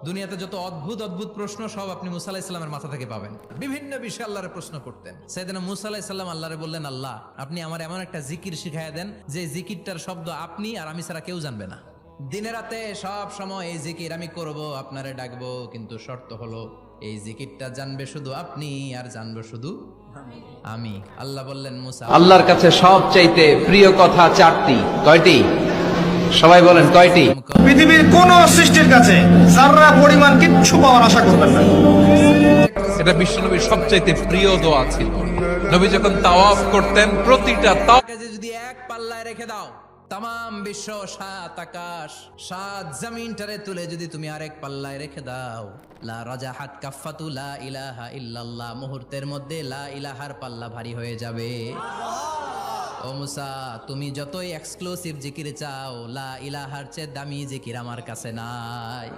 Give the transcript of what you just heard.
দুনিয়াতে যত অদ্ভুত অদ্ভুত প্রশ্ন সব আপনি মুসা আলাইহিস সালামের মাথা থেকে পাবেন। বিভিন্ন বিষয়ে আল্লাহরে প্রশ্ন করতেন। সাইয়েদনা মুসা আলাইহিস সালাম আল্লাহরে বললেন, আল্লাহ আপনি আমার এমন একটা জিকির শিখাইয়া দেন যে জিকিরটার শব্দ আপনি আর আমি ছাড়া কেউ জানবে না। দিনে রাতে সব সময় এই জিকির আমি করব, আপনারে ডাকবো, কিন্তু শর্ত হলো এই জিকিরটা জানবে শুধু আপনি আর জানবো শুধু আমি। আল্লাহ বললেন, মুসা আল্লাহর কাছে সবচাইতে প্রিয় কথা চারটি। কয়টি? সবাই বলেন কয়টি? পৃথিবীর কোন সৃষ্টির কাছে যারা পরিমাণ কিচ্ছু পাওয়ার আশা করবেন না। এটা বিশ্বনবীর সবচাইতে প্রিয় দোয়া ছিল। নবী যখন তাওয়াফ করতেন প্রতিটা কাজে যদি এক পাল্লায় রেখে দাও, তামাম বিশ্ব, সাত আকাশ, সাত জমিনটারে তুলে যদি তুমি আরেক পাল্লায় রেখে দাও, লা রাজাহাত কাফাতু লা ইলাহা ইল্লাল্লাহ, মুহূর্তের মধ্যে লা ইলাহার পাল্লা ভারী হয়ে যাবে। ও মুসা, তুমি যতই এক্সক্লুসিভ জিকির চাও, লা ইলাহার চেয়ে দামি জিকির আমার কাছে নাই।